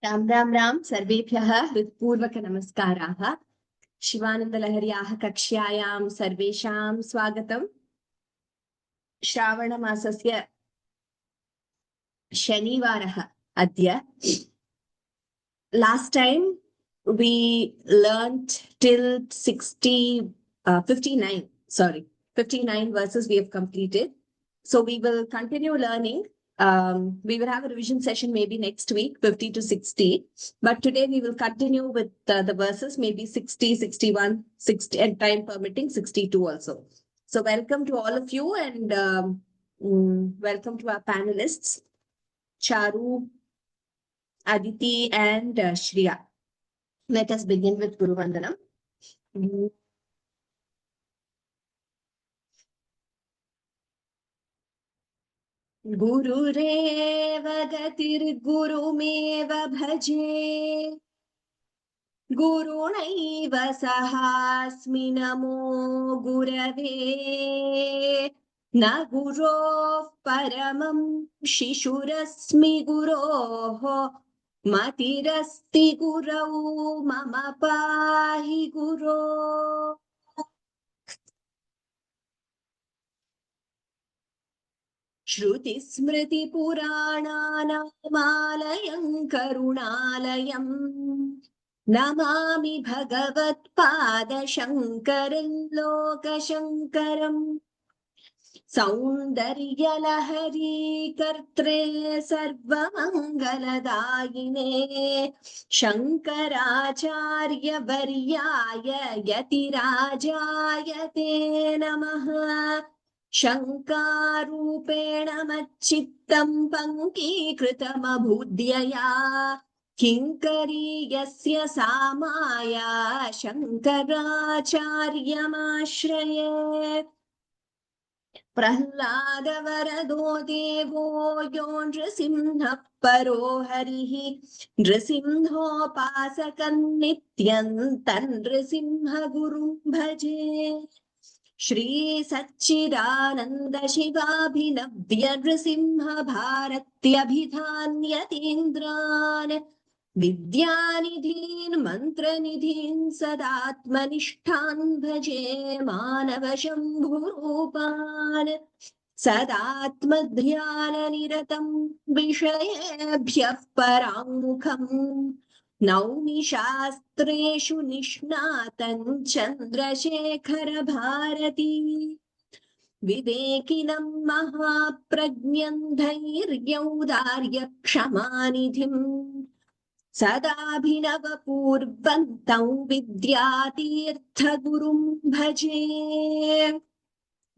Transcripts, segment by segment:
राम राम राम सर्वेभ्यः हृत्पूर्वक नमस्काराः। शिवानन्दलहर्याः कक्ष्यायां सर्वेषां स्वागतम्। श्रावणमासस्य शनिवारः अद्य। Last time we learnt till 59 verses we have completed. So we will continue learning. We will have a revision session maybe next week, 50 to 60. But today we will continue with the verses, maybe 60, 61, 60, and time permitting 62 also. So welcome to all of you and welcome to our panelists, Charu, Aditi, and Shriya. Let us begin with Guru Vandanam. Gururev gatirgurumev bhaje Gurunaiv sahasmi namo gurave Na guroh paramam shishurasmi guroh Matirasti gurau mama pahi guro. Shruti smriti purananamalaya karunalayam Namami bhagavat pada shankaram loka shankaram Saundaryalahari kartre sarvamangaladayine Shankaracharya varyaya yatirajaya te namaha Shankarupena machittam pankikritamabhudyaya Kinkari yasya samaya Shankaracharyamashraya Prahladavarado devo yo nrsimha paro harihi Nrsimho pasakan nityan tan nrsimha gurum bhaje Shri Satchidananda Shivabhinavya Nrsimha Bharatyabhidhanyatindran Vidyanidhin Mantranidhin Sadatmanishtan Bhaje Manavashambhurupan Sadatmadhyananiratam Vishayebhyah Paranmukham Naumi Shastreshu Nishnatan Chandrasekhara Bharati Vivekinam Mahaprajnam Dhairyaudarya Kshamanidhim Sadabhinavapurvantam Vidyatirtha Gurum Bhaje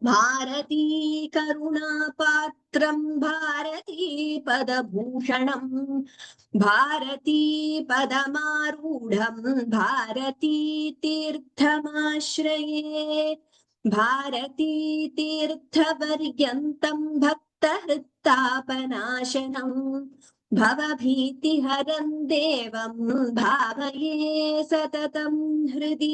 Bharati Karunapatram Bharati Padabhushanam Bharati Padamarudham Bharati Tirthamashraye Bharati Tirthavaryantam Bhaktahrittapanashanam Bhavabhitiharam Devam Bhavaye Satatam Hridi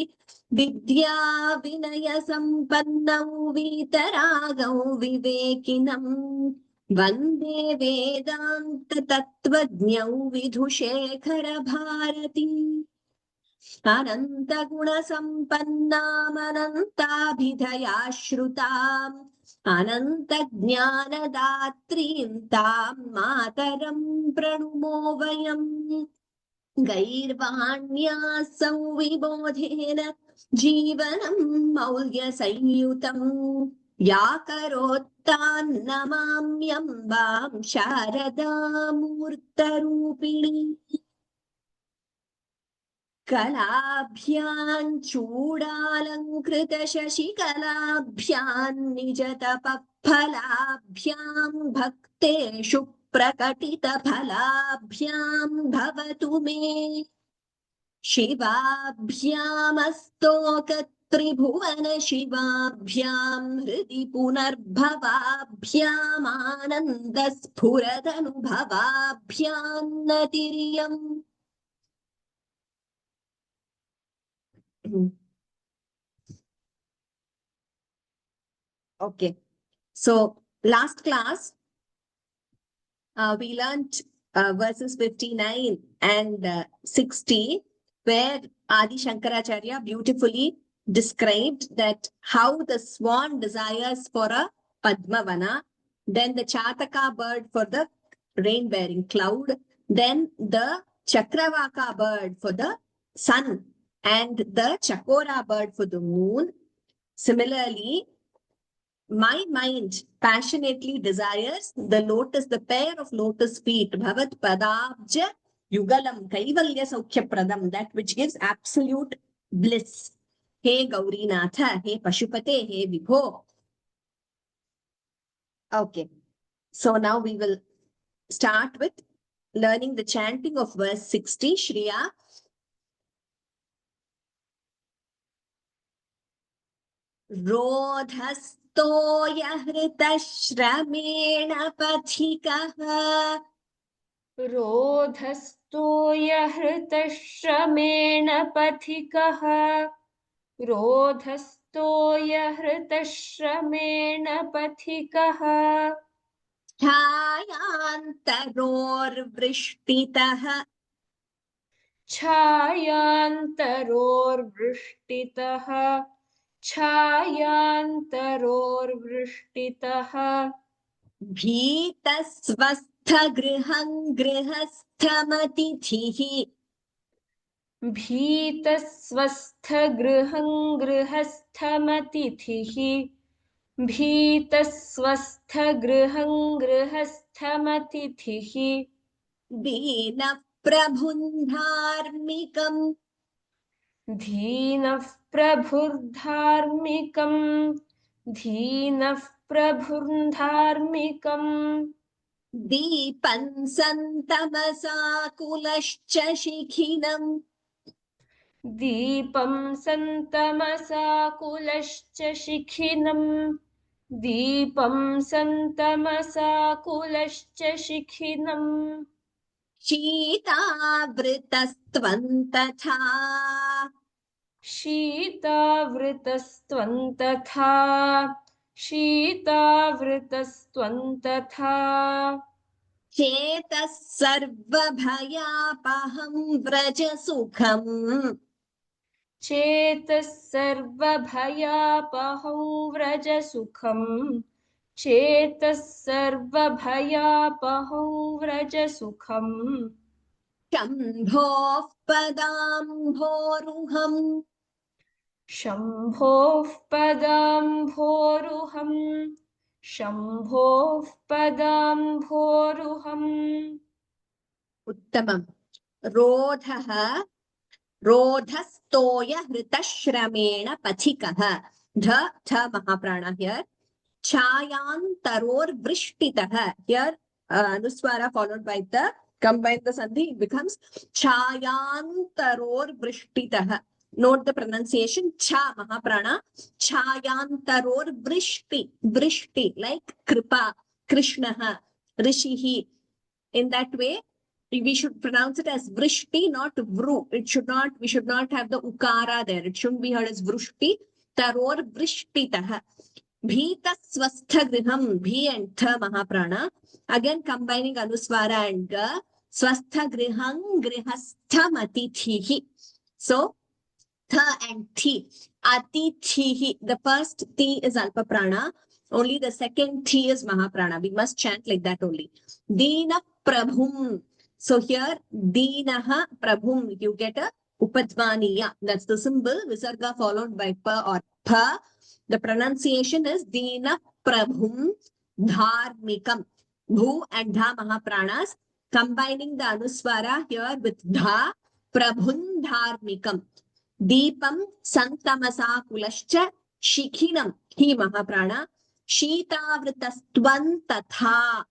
Vidya Vinaya Sampannau Vitaragau Vivekinam Vande Vedanta Tattvajnau Vidhushekhara Bharati Ananta Guna Sampannam Anantabhidhaya Shrutam Ananta Jnana Datrim Tam Mataram Pranumo Vayam Gairvanya Savvibodhena Jivanam Maulya Sayutam Yakarottan Namamyambam Sharada Murtarupini Kalabhyan Chudalankೃತ Shashikalabhyan Nijatapaphalabhyam Bhakteshu Prakatita Phalabhyam Bhavatu Me Shivabhyam Astokat Tribhuvana Shivabhyam Hridi Punarbhavabhyam Anandaspuradhanubhavabhyam Natiriyam Okay, so last class we learned verses 59 and 60, where Adi Shankaracharya beautifully described that how the swan desires for a Padmavana, then the Chataka bird for the rain-bearing cloud, then the Chakravaka bird for the sun, and the Chakora bird for the moon. Similarly, my mind passionately desires the pair of lotus feet, Bhavat Padabja Yugalam Kaivalya Saukhya Pradam, that which gives absolute bliss. Hey Gaurinatha, hey Pashupate, hey Vibho. Okay, so now we will start with learning the chanting of verse 60, Shriya. रोधस्तो यहृतश्रमेण पथिकः रोधस्तो यहृतश्रमेण पथिकः रोधस्तो यहृतश्रमेण पथिकः छायान्तरोर्वृष्टितः छायान्तरोर्वृष्टितः छायान्तरोर्वृष्टितः भीतस्वस्थगृहं गृहस्थमतिथिः भीतस्वस्थगृहं गृहस्थमतिथिः भीतस्वस्थगृहं गृहस्थमतिथिः दीनः प्रभुन्धार्मिकम् धीनः प्रभुर्धार्मिकम् धीनः प्रभुर्धार्मिकम् दीपं सन्तमसाकुलश्च शिखिनम् दीपं सन्तमसाकुलश्च शिखिनम् दीपं सन्तमसाकुलश्च शिखिनम् शीतावृतस्त्वन्तथा शीतावृतस्त्वन्तथा शीतावृतस्त्वन्तथा चेतः सर्वभयापहं व्रज सुखम् चेतः सर्वभयापहं व्रज सुखम् चेतः सर्वभयापहं व्रज सुखम् शम्भोः पदाम्भोरुहम् शम्भोः पदाम्भोरुहम् शम्भोः पदाम्भोरुहम् उत्तमम् रोधः रोधस्तोय हृतश्रमेण पथिकः ध थ महाप्राण here छायांतरोर्वृष्टितः here anuswara followed by the combine the sandhi it becomes छायांतरोर्वृष्टितः. Note the pronunciation cha mahaprana छायांतरोर्वृष्टि vrishti like kripa krishnah rishihi. In that way we should pronounce it as vrishti, not vru. It should not, we should not have the ukara there. It shouldn't be heard as vrushti. Taror vrishtitah. Bhita swastha griham, bhi and tha mahaprana. Again combining anuswara and ga. Swastha griham grihastham atithihi. So, tha and thi. Atithihi. The first thi is alpa prana. Only the second thi is mahaprana. We must chant like that only. Dina prabhum. So here, Dinaha Prabhum, you get a Upadvaniya. That's the symbol, Visarga followed by Pa or Pa. The pronunciation is Dina Prabhum Dharmikam. Bhu and Dha Mahapranas. Combining the Anuswara here with Dha, Prabhun Dharmikam. Deepam Santamasa Kulascha Shikhinam. He Mahaprana. Shitavritastvan Tatha.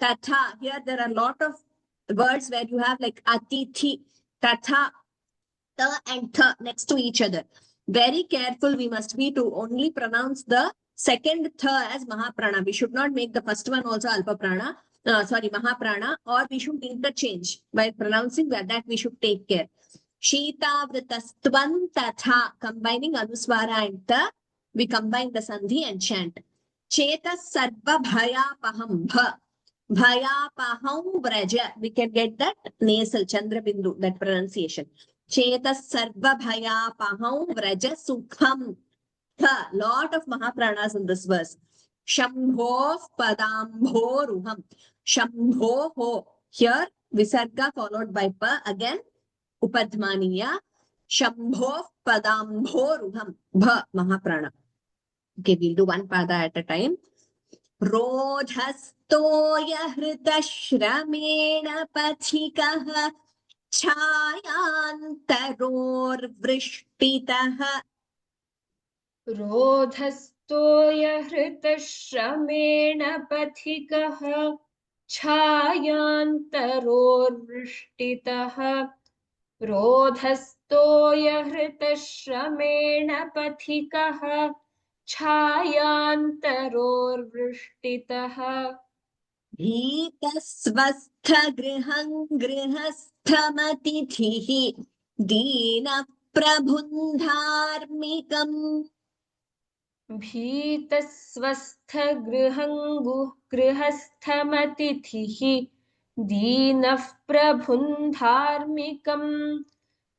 Tatha. Here there are a lot of words where you have like atithi, tatha, ta and tha next to each other. Very careful we must be to only pronounce the second tha as mahaprana. We should not make the first one also alpa prana, mahaprana, or we should interchange by pronouncing that we should take care. Shitavritastvan tatha, combining anuswara and ta, we combine the sandhi and chant. Cheta sarva bhaya paham bha. Bhayapaham vraja. We can get that nasal Chandrabindu, that pronunciation. Chetas sarva bhayapaham vraja sukham. Lot of Mahapranas in this verse. Shambho padambhoruham. Shambho ho. Here, Visarga followed by pa. Again, Upadmaniya. Shambho padambhoruham. Bha Mahaprana. Okay, we'll do one pada at a time. रोधस्तोय हृतश्रमेण पथिकः छायान्तरोर्वृष्टितः रोधस्तोयहृतश्रमेण पथिकः छायान्तरोर्वृष्टितः रोधस्तोयहृतश्रमेण पथिकः छायान्तरोर्वृष्टितः भीतस्वस्थगृहं गृहस्थमतिथिः दीनप्रभुन्धार्मिकम् भीतस्वस्थगृहं गृहस्थमतिथिः दीनः प्रभुन्धार्मिकम्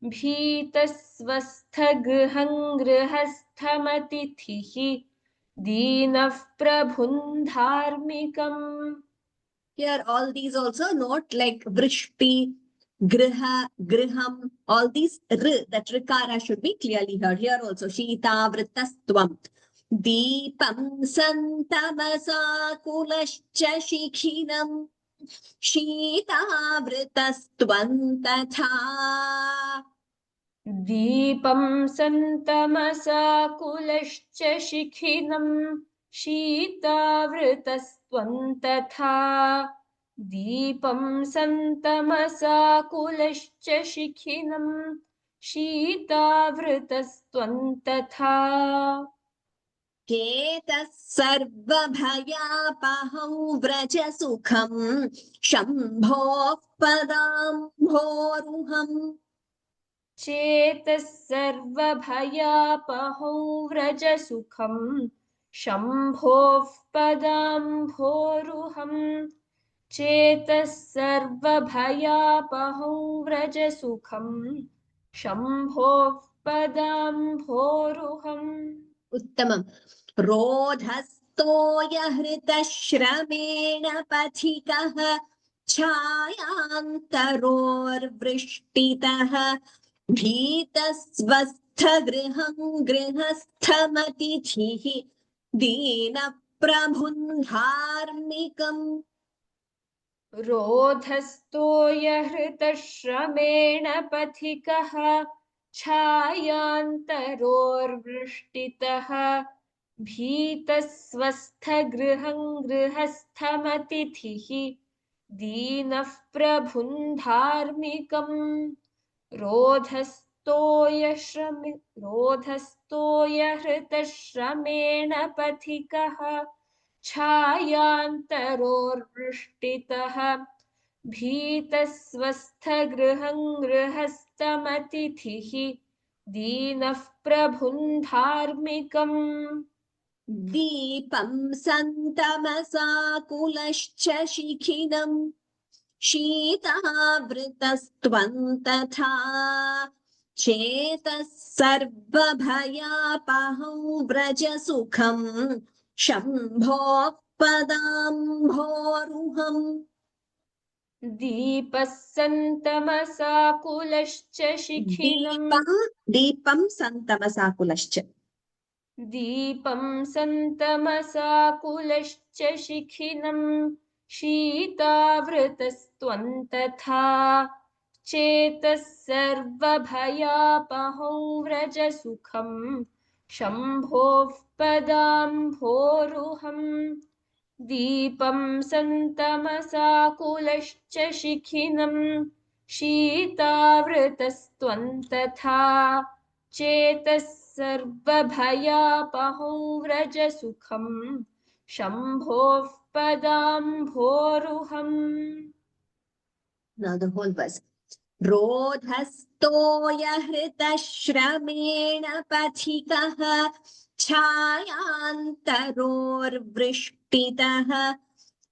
भीतस्वस्थगृहं गृहस्थमतिथिः दीनः प्रभुन्धार्मिकम्. Here, all these also note like vrishti, griha, griham, all these r, that rikara should be clearly heard. Here also, shita vritastvam, deepam santamasa kulascha shikhinam, shita vritastvam tatha. दीपं सन्तमसाकुलश्च शिखिनं शीतावृतस्त्वं तथा दीपं सन्तमसाकुलश्च शिखिनं शीतावृतस्त्वं तथा केतः सर्वभयापहं व्रज सुखं शम्भोः पदाम्भोरुहम् चेतः सर्वभयापहं व्रज सुखं शम्भोः पदाम्भोरुहम् चेतः सर्वभयापहं व्रज सुखं शम्भोः पदाम्भोरुहम्. उत्तमम्. रोधस्तोयहृतश्रमेण पथिकः छायान्तरोर्वृष्टितः भीतस्वस्थगृहं गृहस्थमतिथिः दीनप्रभुन्धार्मिकम् रोधस्तोयहृतश्रमेण पथिकः छायान्तरोर्वृष्टितः भीतस्वस्थगृहं गृहस्थमतिथिः दीनः प्रभुन्धार्मिकम् रोधस्तोयहृतश्रमेण पथिकः छायान्तरोर्वृष्टितः भीतस्वस्थगृहं गृहस्थमतिथिः दीनः प्रभुन्धार्मिकम् दीपं सन्तमसाकुलश्च शिखिनम् शीतावृतस्त्वं तथा चेतः सर्वभयापहं व्रज सुखं शम्भोः पदाम्भोरुहम् दीपः सन्तमसाकुलश्च शिखिनम् दीपं सन्तमसाकुलश्च दीपं सन्तमसाकुलश्च शिखिनं शीतावृतस्त्वं तथा चेतः सर्वभयापहं व्रज सुखं शम्भोः पदाम्भोरुहम् दीपं सन्तमसाकुलश्च शिखिनं शीतावृतस्त्वं तथा चेतः सर्वभयापहं व्रज सुखं शम्भोः पदाम्भोरुहम्. Now the whole verse. रोधस्तोयहृतश्रमेण पथिकः छायान्तरोर्वृष्टितः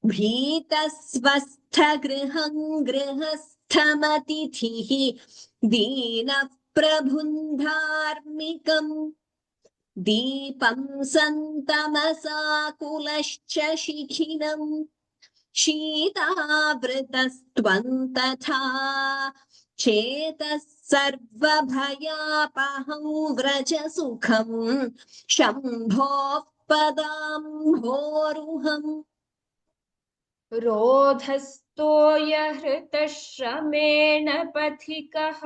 भीतस्वस्थगृहं गृहस्थमतिथिः दीनप्रभुन्धार्मिकम् दीपं सन्तमसाकुलश्च शिखिनम् शीतावृतस्त्वन्तथा चेतः सर्वभयापहं व्रज सुखं शम्भोः पदाम्भोरुहम् रोधस्तोयहृतश्रमेण पथिकः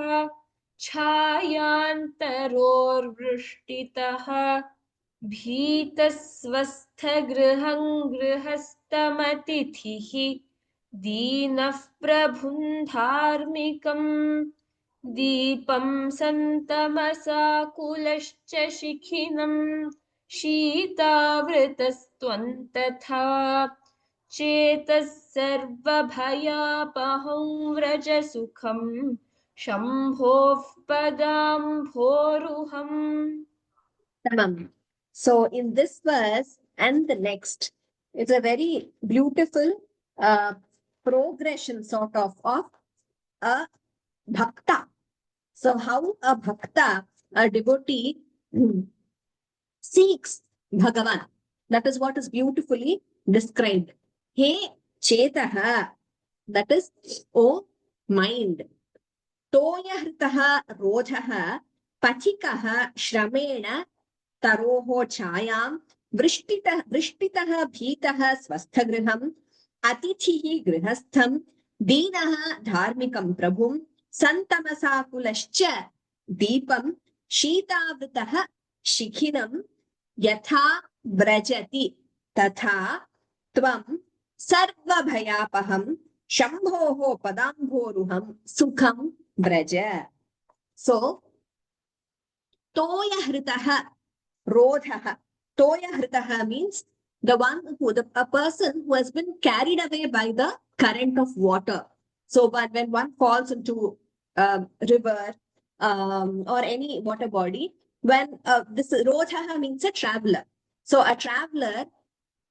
छायान्तरोर्वृष्टितः भीतस्वस्थगृहं गृहस्थमतिथिः दीनः प्रभुन्धार्मिकम् दीपं सन्तमसाकुलश्च शिखिनं शीतावृतस्त्वन्तथा चेतः सर्वभयापहं व्रज सुखं शम्भोः पदाम्भोरुहम्. Tamam. So in this verse and the next, it's a very beautiful progression sort of a bhakta. So how a bhakta, a devotee, seeks Bhagavan. That is what is beautifully described. He chetaha, that is, O mind. Toyahritaha rojaha pachikaha shramena taroho chayam vrishtitah bhitah swasthagriham atichihi grihastham dinaha dharmikam prabhum santamasakulascha deepam शीतावृतः शिखिनं यथा व्रजति तथा त्वं सर्वभयापहं शम्भोः पदाम्भोरुहं सुखं Vraj. So toyahritah rodhah. Toyahritah means the one who, a person who has been carried away by the current of water. So when one falls into a river or any water body, when this rodhah means a traveler. So a traveler,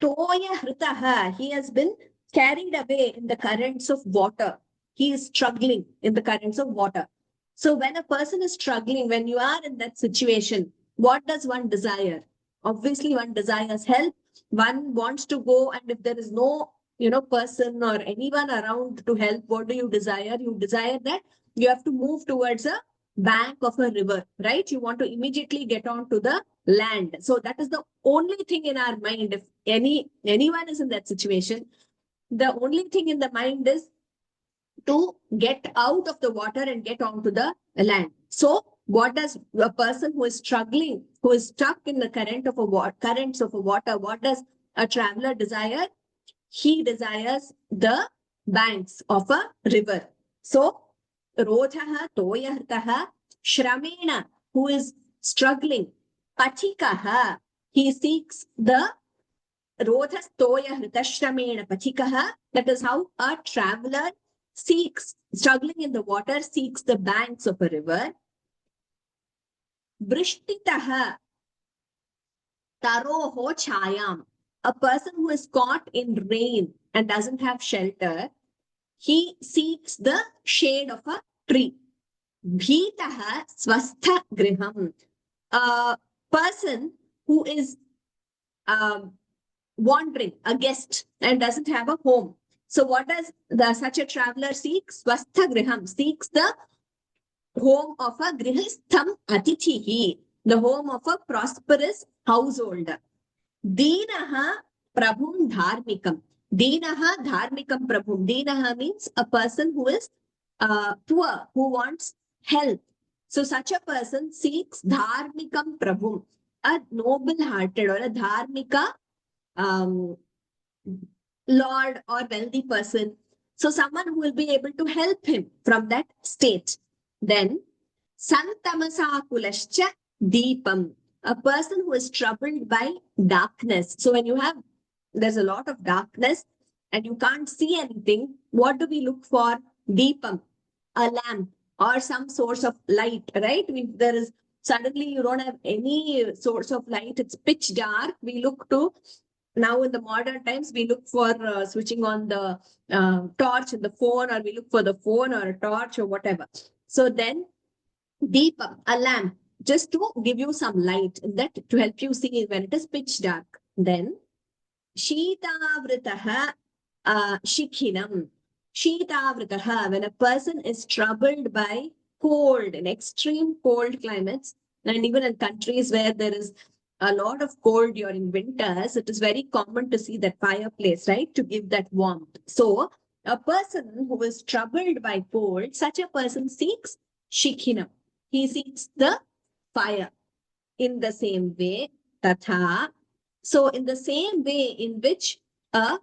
toyahritah, he has been carried away in the currents of water. He is struggling in the currents of water. So when a person is struggling, when you are in that situation, what does one desire? Obviously, one desires help. One wants to go, and if there is no, person or anyone around to help, what do you desire? You desire that you have to move towards a bank of a river, right? You want to immediately get on to the land. So that is the only thing in our mind. If anyone is in that situation, the only thing in the mind is to get out of the water and get onto the land. So what does a person who is struggling, who is stuck in the currents of a water, what does a traveler desire? He desires the banks of a river. So rodhaha toyahrtaha shramena, who is struggling, pachikaha, he seeks the rodhastoya hritashramena pachikaha. That is how a traveler seeks, struggling in the water, seeks the banks of a river. Brishtitaha taroho chayam, a person who is caught in rain and doesn't have shelter, he seeks the shade of a tree. Bhitaha swastha griham, a person who is wandering, a guest, and doesn't have a home. So what does such a traveler seek? Swastha griham, seeks the home of a grihastham atithihi, the home of a prosperous household. Dinaha prabhum dharmikam. Dinaha dharmikam prabhum. Dinaha means a person who is poor, who wants help. So such a person seeks dharmikam prabhum, a noble-hearted or a dharmika lord or wealthy person. So someone who will be able to help him from that state. Then santamasa-kulascha deepam, a person who is troubled by darkness. So when there's a lot of darkness and you can't see anything, what do we look for? Deepam, a lamp or some source of light, right? If there is suddenly you don't have any source of light, it's pitch dark, we look to now in the modern times, we look for switching on the torch in the phone, or we look for the phone or a torch or whatever. So then Deepam, a lamp, just to give you some light, that to help you see when it is pitch dark. Then Shitavritaha Shikhinam. Shitavritaha, when a person is troubled by cold, in extreme cold climates, and even in countries where there is a lot of cold during winters, it is very common to see that fireplace, right, to give that warmth. So, a person who is troubled by cold, such a person seeks Shikhinam. He seeks the fire. In the same way, Tatha. So, in the same way in which a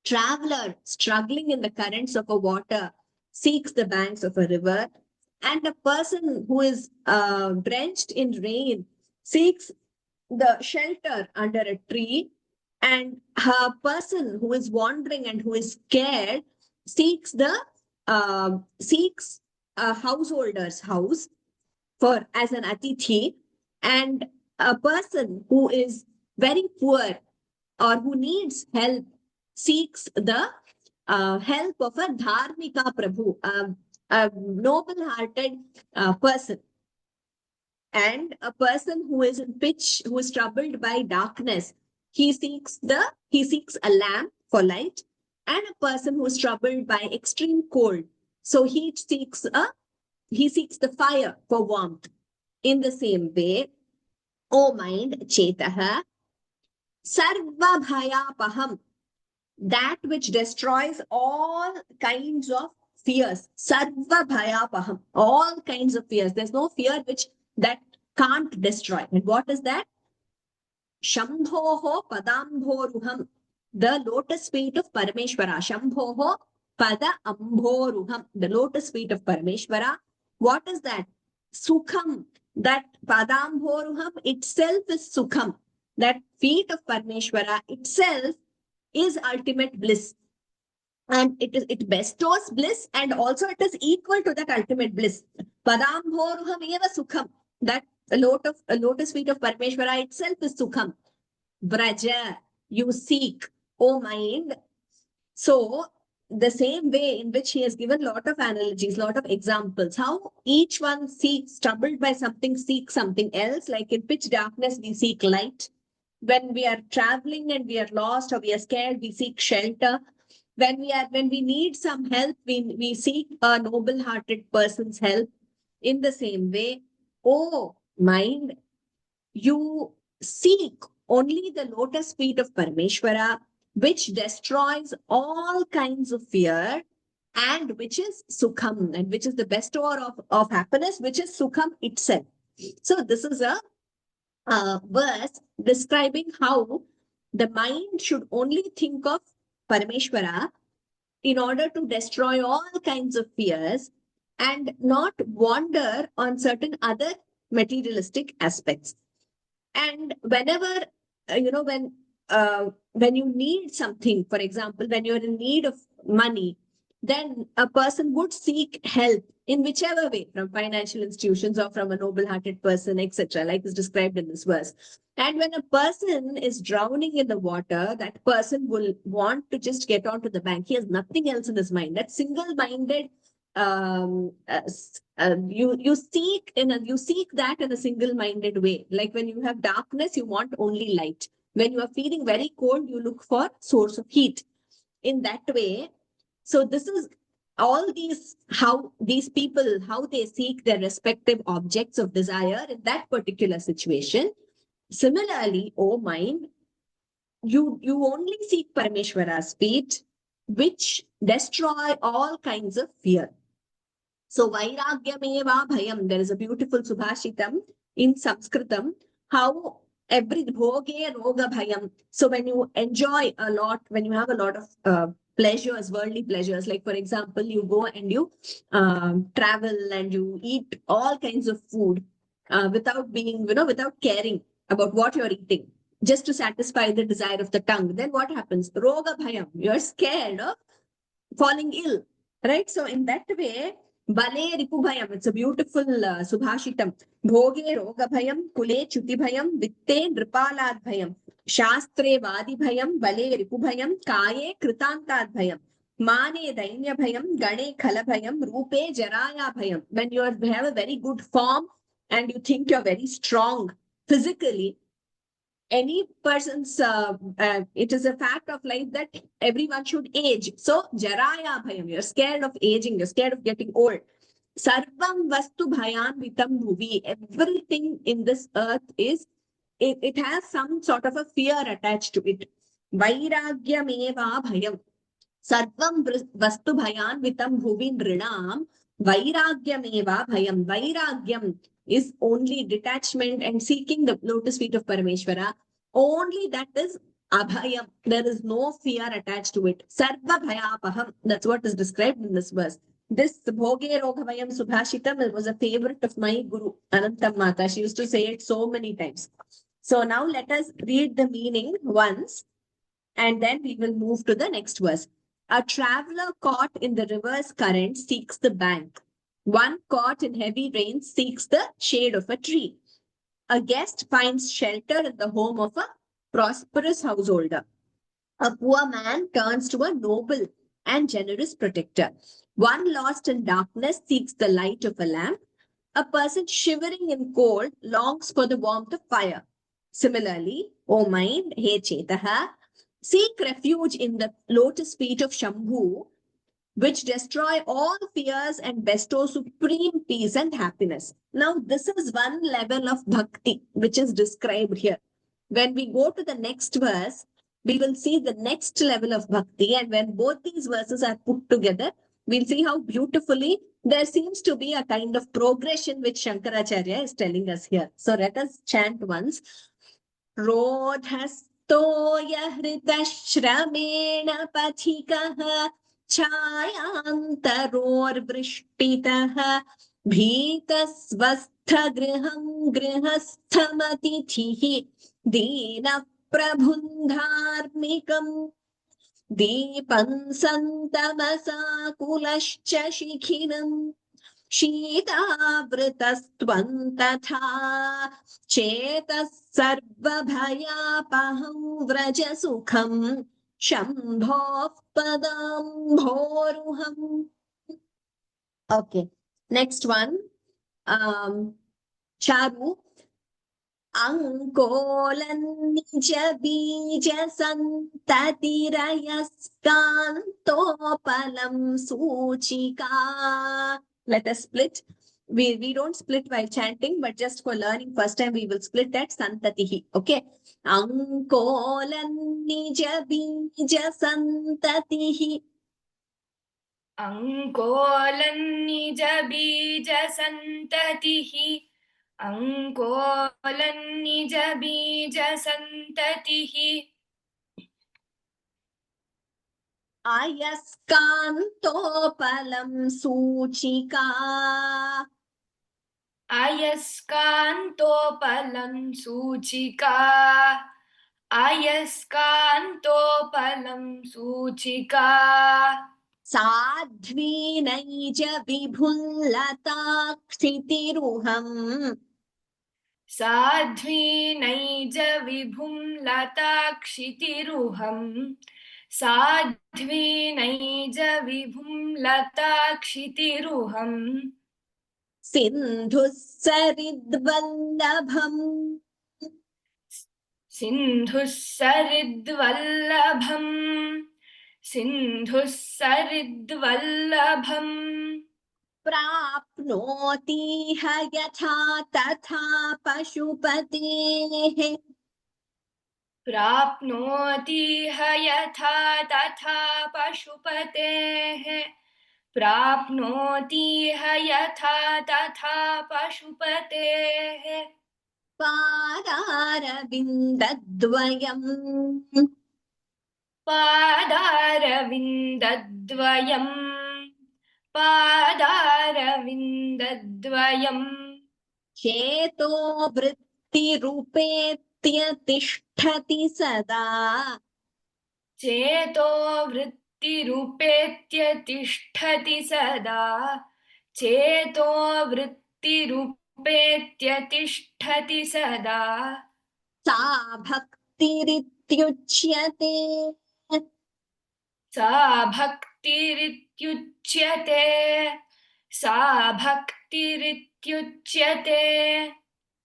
traveler struggling in the currents of a water seeks the banks of a river, and a person who is drenched in rain seeks the shelter under a tree, and a person who is wandering and who is scared seeks a householder's house for as an atithi, and a person who is very poor or who needs help seeks the help of a dharmika prabhu, a noble-hearted person. And a person who is in pitch, who is troubled by darkness, he seeks a lamp for light, and a person who is troubled by extreme cold, so he seeks the fire for warmth. In the same way, O mind, Chetaha, Sarva Bhayapaham, that which destroys all kinds of fears. Sarva Bhayapaham, all kinds of fears. There's no fear that can't destroy. And what is that? Shambhoho Padambhoruham, the lotus feet of Parameshwara. Shambhoho Pada Ambhoruham, the lotus feet of Parameshwara. What is that? Sukham, that Padambhoruham itself is Sukham. That feet of Parameshwara itself is ultimate bliss. And it bestows bliss, and also it is equal to that ultimate bliss. Padambhoruham eva Sukham. That lotus feet of Parameshwara itself is Sukham. Vraja, you seek, O mind. So, the same way in which he has given a lot of analogies, lot of examples, how each one seeks, troubled by something, seeks something else. Like in pitch darkness, we seek light. When we are traveling and we are lost or we are scared, we seek shelter. When we need some help, we seek a noble-hearted person's help. In the same way, oh mind, you seek only the lotus feet of Parameshwara, which destroys all kinds of fear, and which is Sukham, and which is the bestower of happiness, which is Sukham itself. So this is a verse describing how the mind should only think of Parameshwara in order to destroy all kinds of fears and not wander on certain other materialistic aspects. And whenever, when you need something, for example, when you're in need of money, then a person would seek help in whichever way, from financial institutions or from a noble-hearted person, etc., like is described in this verse. And when a person is drowning in the water, that person will want to just get onto the bank. He has nothing else in his mind. That single-minded, you seek that in a single-minded way. Like when you have darkness, you want only light. When you are feeling very cold, you look for source of heat. In that way, so this is all these, how these people, how they seek their respective objects of desire in that particular situation. Similarly, O mind, you only seek Parameshwara's feet, which destroy all kinds of fear. So Vairagyameva Bhayam, there is a beautiful Subhashitam in Sanskritam, how every bhoge roga bhayam. So when you enjoy a lot, when you have a lot of pleasures, worldly pleasures, like for example, you go and you travel and you eat all kinds of food without being, without caring about what you're eating, just to satisfy the desire of the tongue. Then what happens? Roga bhayam, you're scared of falling ill, right? So in that way, Bale Ripubhayam. It's a beautiful Subhashitam. Bhoge Rogabhayam, Kule Chutibhayam, Vitte Nripaladbhayam. Shastre Vadibhayam, Bale Ripubhayam, Kaye Kritantadbhayam. Mane Dainyabhayam, Gane Khalabhayam, Rupe Jarayabhayam. When you have a very good form and you think you're very strong physically, any person's it is a fact of life that everyone should age. So Jaraya Bhayam, you're scared of aging, you're scared of getting old. Sarvam Vastu Bhayan Vitam Bhuvi. Everything in this earth is it has some sort of a fear attached to it. Vairagyameva Bhayam. Sarvam Vastu Bhayan Vitam Bhuvi Nrinam. Vairagyameva Bhayam. Vairagyam is only detachment and seeking the lotus feet of Parameshwara. Only that is abhayam. There is no fear attached to it. Sarva bhayapaham. That's what is described in this verse. This Bhoge Roghavayam Subhashitam was a favorite of my Guru, Anantam Mata. She used to say it so many times. So now let us read the meaning once and then we will move to the next verse. A traveler caught in the river's current seeks the bank. One caught in heavy rain seeks the shade of a tree. A guest finds shelter in the home of a prosperous householder. A poor man turns to a noble and generous protector. One lost in darkness seeks the light of a lamp. A person shivering in cold longs for the warmth of fire. Similarly, O mind, he Chetaha, seek refuge in the lotus feet of Shambhu, which destroy all fears and bestow supreme peace and happiness. Now, this is one level of bhakti which is described here. When we go to the next verse, we will see the next level of bhakti. And when both these verses are put together, we'll see how beautifully there seems to be a kind of progression which Shankaracharya is telling us here. So let us chant once. रोधस्तोय हृतश्रमेण पथिकः छायान्तरोर्वृष्टितः भीतस्वस्थगृहं गृहस्थमतिथिः दीनप्रबुन्धार्मिकम् दीपं सन्तमसाकुलश्च शिखिनम् शीतावृतस्त्वं तथा चेतः सर्वभयापहं व्रज सुखं शम्भोः पदाम्भोरुहम्. Okay, next one. Charu. Ankolanija bija santatirayaskantopalam suchika. Let us split. We don't split while chanting, but just for learning, first time we will split at santatihi. Okay. Ankolanija bija santatihi. अंकोलन्निज बीज संततिः अंकोलन्निज बीज संततिः Ayaskantopalam suchika. अयस्कान्तोपलं सूचिका अयस्कान्तोपलं सूचिका साध्वीनैज विभुल्लताक्षितिरुहम्. साध्वीनैज विभुं लताक्षितिरुहम् साध्वीनैज विभुं लताक्षितिरुहम् सिन्धुः सरिद्वल्लभम्. सिन्धुः सरिद्वल्लभम् सिन्धुः सरिद्वल्लभम् प्राप्नोति ह यथा तथा पशुपतेः. प्राप्नोति ह यथा तथा पशुपतेः प्राप्नोति ह यथा तथा पशुपतेः पादारविन्दद्वयम्. पादारविन्दद्वयम् पादारविन्दद्वयम् चेतो वृत्तिरूपेत्यतिष्ठति सदा. चेतो वृत्तिरूपेत्य तिष्ठति सदा चेतो वृत्तिरूपेत्यतिष्ठति सदा सा भक्तिरित्युच्यते सा भक्तिरित्युच्यते सा भक्तिरित्युच्यते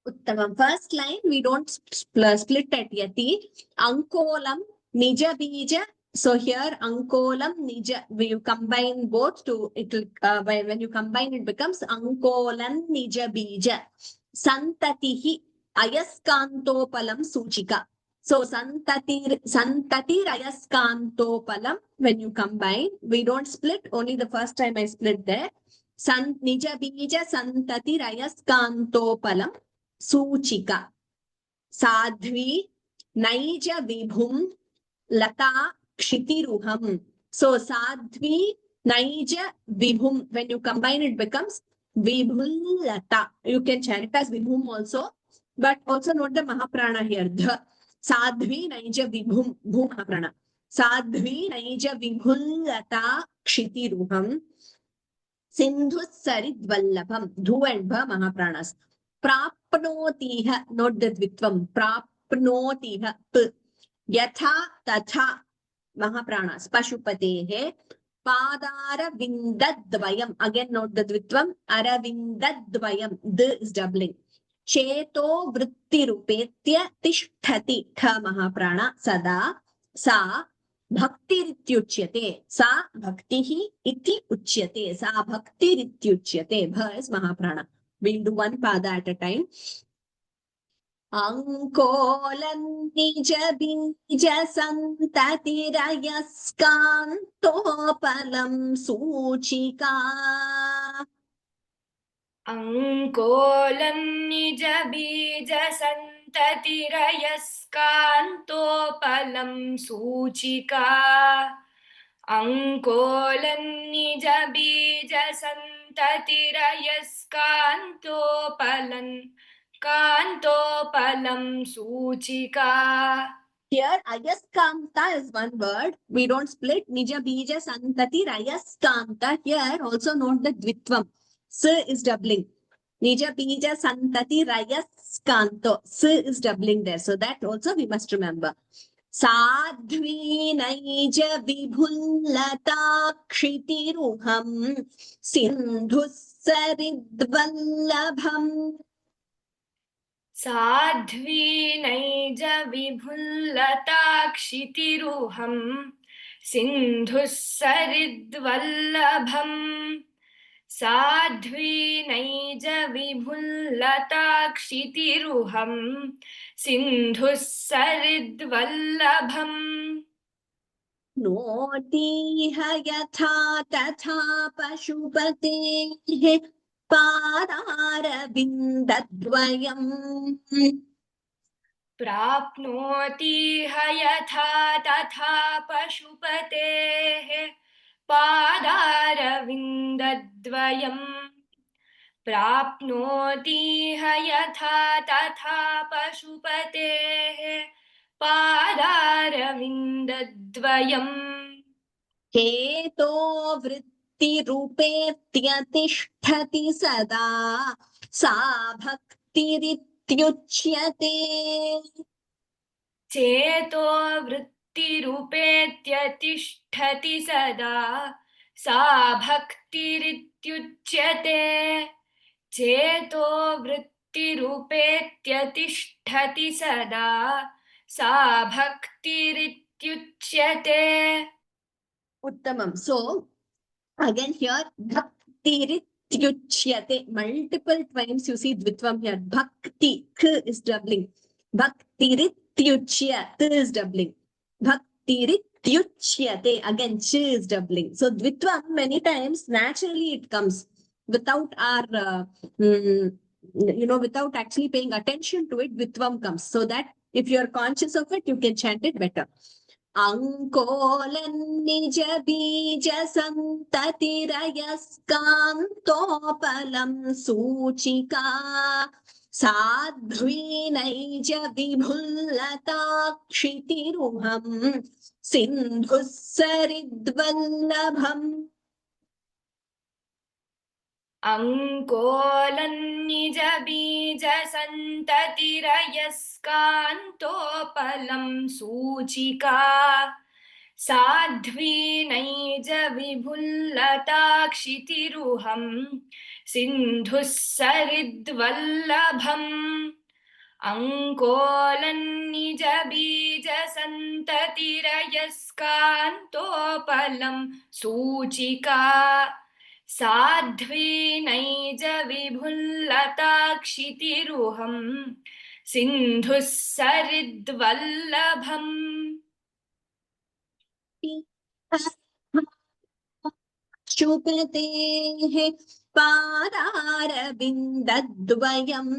Uttamam. First line, we don't split at yati. Ankolam, nija bija. So here, ankolam, nija, you combine both to, it will, when you combine, it becomes ankolam, nija bija. Santatihi, ayaskantopalam suchika. So santatir ayaskantopalam, when you combine, we don't split, only the first time I split there. Nija bija santatir ayaskantopalam. Suchika. Sadhvi Naija Vibhum Lata Kshitiruham. So Sadhvi Naija Vibhum. When you combine it becomes Vibhum Lata. You can chant it as Vibhum also. But also note the Mahaprana here. The Sadhvi Naija Vibhum. Bhu Mahaprana. Sadhvi Naija Vibhum Lata Kshitiruham. Sindhu Sarid Vallabham. Dhu and Bha Mahapranas. Prapnotiha, not the dvitvam, prapnotiha, yatha tatha, Mahapranas, Pashupatehe, Padara Vindadvayam, again not the dvitvam, Aravindadvayam, the is doubling. Cheto Vritti Rupetya Tishtati, Tha Mahaprana, Sada, Sa, Bhaktirityuchyate, Sa Bhaktihi iti Uchyate, Sa Bhaktirityuchyate, Bha is Mahaprana. We'll do one pada at a time. Ankolam nija bija santatirayaskantopalam suchika. Ankolam nija bija santatirayaskantopalam suchika Ankolam nija bija santatirayaskantopalam suchika. Here, ayaskanta is one word. We don't split. Nija bija santati rayaskanta. Here, also note the dvitvam. S is doubling. Nija bija santati rayaskanto. S is doubling there. So that also we must remember. Sadhvi naija vibhullata kshitiruham sindhu saridvallabham. Sadhvi naija vibhullataakshitiruham sindhus saridvallabham Sadhvi naija vibhullataakshitiruham sindhus saridvallabham Notiha yatha tatha pashupatehe पादारविन्दद्वयम् प्राप्नोति यथा तथा पशुपतेः पादारविन्दद्वयम् प्राप्नोति यथा तथा पशुपतेः पादारविन्दद्वयम् हेतो वृत्तिरूपेत्यतिष्ठति सदा सा भक्तिरित्युच्यते चेतो वृत्तिरूपेत्यतिष्ठति सदा सा भक्तिरित्युच्यते चेतो वृत्तिरूपेत्यतिष्ठति सदा सा भक्तिरित्युच्यते उत्तमम्. So again here bhaktirityuchyate, multiple times you see dvitvam here. Bhakti, k is doubling. Bhaktirityuchya, t is doubling. Bhaktirityuchyate, again ch is doubling. So dvitvam many times naturally it comes without our without actually paying attention to it. Dvitvam comes, so that if you are conscious of it, you can chant it better. Ankolam nija bija santatirayaskantopalam suchika sadhvi naija vibhullataakshitiruham sindhu saridvallabham. अङ्कोलन्निजबीजसन्ततिरयस्कान्तोपलं सूचिका Sadhvi नैजविभुल्लताक्षितिरुहं सिन्धुः सरिद्वल्लभम् अङ्कोलन्निजबीजसन्ततिरयस्कान्तोपलं सूचिका Sadhvi नैजविभुल्लताक्षितिरुहं सिन्धुः सरिद्वल्लभम् शुपतेः पादारविन्दद्वयम्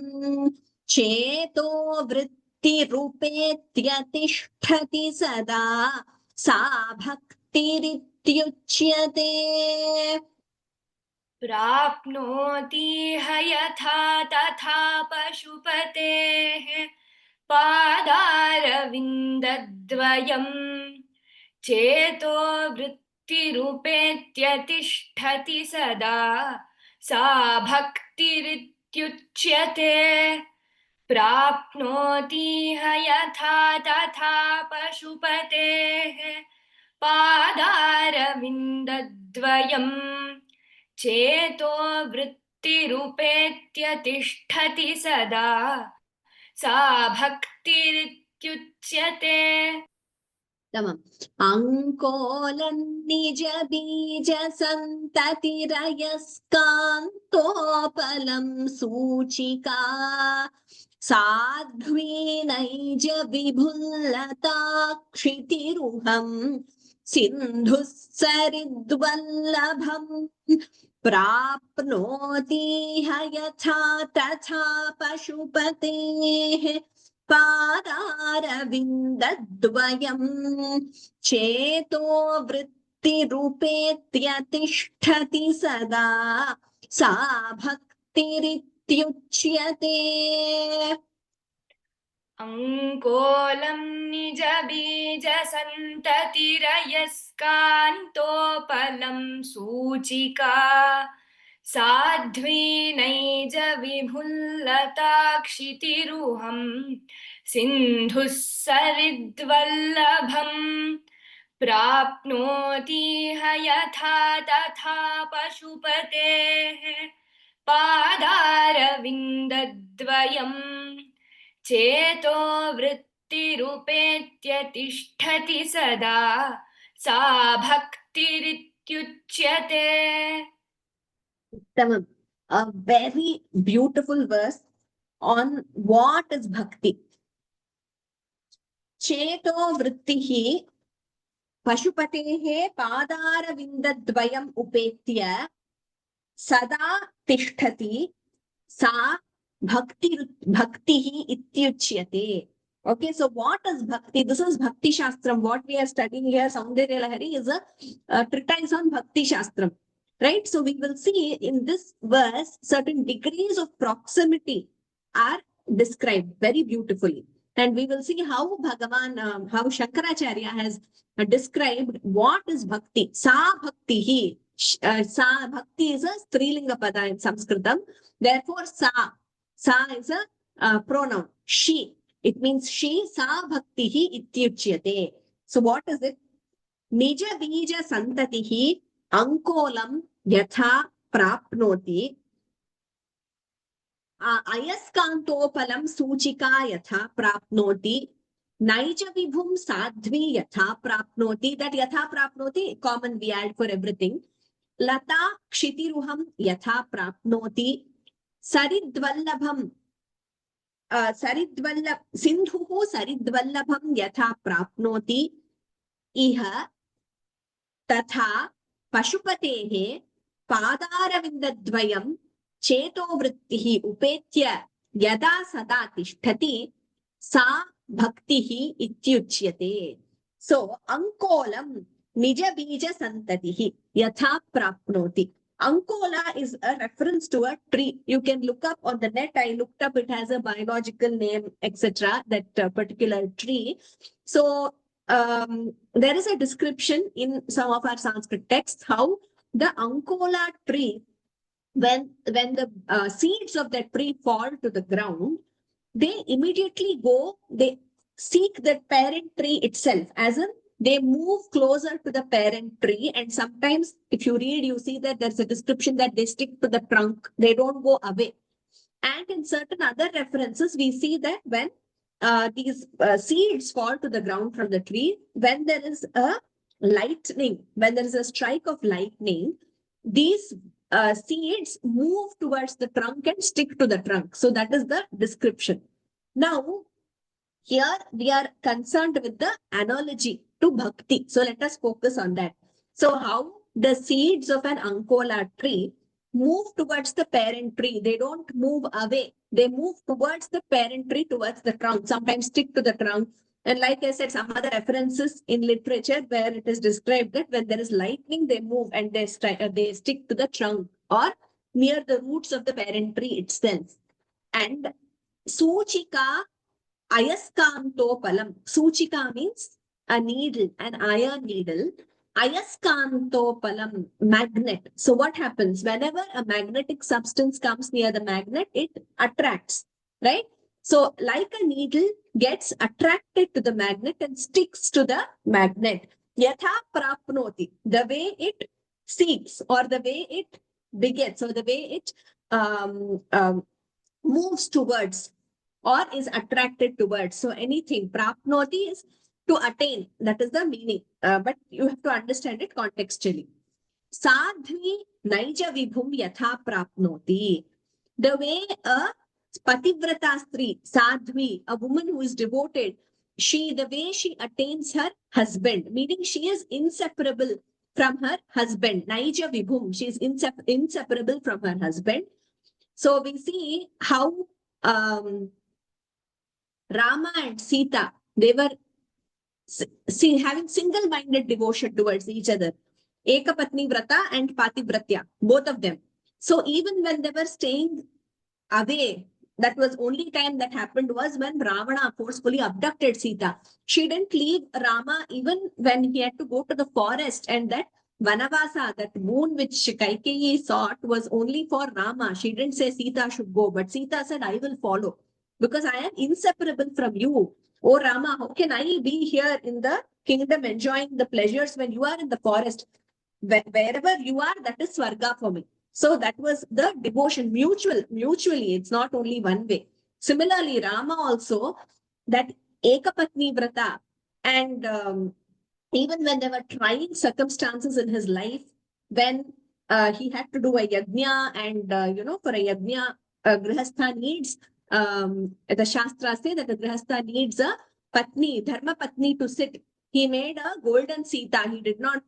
चेतो वृत्तिरुपेत्यतिष्ठति सदा सा भक्तिरित्युच्यते प्राप्नोति ह यथा तथा पशुपतेः पादारविन्दद्वयम् चेतो वृत्तिरुपेत्यतिष्ठति सदा सा भक्तिरित्युच्यते प्राप्नोति ह यथा तथा पशुपतेः पादारविन्दद्वयम् चेतो वृत्तिरुपेत्यतिष्ठति सदा सा भक्तिरित्युच्यते तमम् अङ्कोलन्निजबीजसन्ततिरयस्कान्तोपलं सूचिका साध्वीनैज विभुल्लताक्षितिरुहं सिन्धुः सरिद्वल्लभम् प्राप्नोति ह यथा तथा पशुपतेः पादारविन्दद्वयम् चेतो वृत्तिरुपेत्यतिष्ठति सदा सा भक्तिरित्युच्यते अङ्कोलं निजबीजसन्ततिरयस्कान्तोपलं सूचिका साध्वी नैजविभुल्लताक्षितिरुहं सिन्धुः सरिद्वल्लभम् प्राप्नोति ह यथा तथा पशुपतेः पादारविन्दद्वयम् चेतो वृत्तिरुपेत्यतिष्ठति सदा सा भक्तिरित्युच्यते Tamam. A very beautiful verse on what is bhakti. Cheto vrittihi pashupatehe padaravindadvayam upetya sada tishtati sa bhaktihi ityuchyate. Okay, so what is bhakti? This is Bhakti Shastram. What we are studying here, Sanskrit is a treatise on Bhakti Shastram. Right? So we will see in this verse certain degrees of proximity are described very beautifully. And we will see how Bhagavan, how Shankaracharya has described what is bhakti. Sa bhakti. Sa bhakti is a strilinga pada in Sanskritam. Therefore, sa is a pronoun. She. It means she, sa bhaktihi ityuchyate. So what is it? Nija bija santatihi ankolam yatha prapnoti ayaskantopalam suchika yatha prapnoti naija vibhum sadhvi yatha prapnoti. That yatha prapnoti, common we add for everything. Lata kshitiruham yatha prapnoti saridvallabham सिन्धुः सरिद्वल्लभं यथा प्राप्नोति इह तथा पशुपतेः पादारविन्दद्वयं चेतोवृत्तिः उपेत्य यदा सदा तिष्ठति सा भक्तिः इत्युच्यते. So अंकोलं निजबीजसन्ततिः यथा प्राप्नोति. Ankola is a reference to a tree. You can look up on the net. I looked up, it has a biological name, etc. That particular tree. So there is a description in some of our Sanskrit texts how the Ankola tree when the seeds of that tree fall to the ground, they immediately go, they seek the parent tree itself, as in they move closer to the parent tree. And sometimes, if you read, you see that there's a description that they stick to the trunk, they don't go away. And in certain other references, we see that when these seeds fall to the ground from the tree, when there is a lightning, when there is a strike of lightning, these seeds move towards the trunk and stick to the trunk. So that is the description. Now, here we are concerned with the analogy to bhakti. So let us focus on that. So how the seeds of an Ankola tree move towards the parent tree. They don't move away. They move towards the parent tree, towards the trunk, sometimes stick to the trunk. And like I said, some other references in literature where it is described that when there is lightning, they move and they stick to the trunk or near the roots of the parent tree itself. And Suchika Ayaskantopalam. Suchika means a needle, an iron needle. Ayaskantopalam, magnet. So what happens? Whenever a magnetic substance comes near the magnet, it attracts, right? So like a needle gets attracted to the magnet and sticks to the magnet. Yatha prapnoti, the way it seeks or the way it begets or the way it moves towards or is attracted towards. So anything, prapnoti is to attain. That is the meaning. But you have to understand it contextually. Sadhvi naija vibhum yatha prapnoti. The way a pativrata stri, sadhvi, a woman who is devoted, the way she attains her husband, meaning she is inseparable from her husband. Naija vibhum, she is inseparable from her husband. So we see how Rama and Sita, they were having single-minded devotion towards each other. Ekapatni Vrata and Pativratya, both of them. So even when they were staying away, that was only time that happened was when Ravana forcefully abducted Sita. She didn't leave Rama even when he had to go to the forest, and that Vanavasa, that moon which Kaikeyi sought, was only for Rama. She didn't say Sita should go, but Sita said, I will follow because I am inseparable from you. Oh Rama, how can I be here in the kingdom enjoying the pleasures when you are in the forest? Wherever you are, that is Swarga for me. So that was the devotion, mutually. It's not only one way. Similarly, Rama also, that Ekapatni Vrata, and even when there were trying circumstances in his life, when he had to do a yajna and, for a yajna, Grihastha needs, the Shastras say that the Grihastha needs a Patni, Dharma Patni to sit. He made a golden Sita. He did not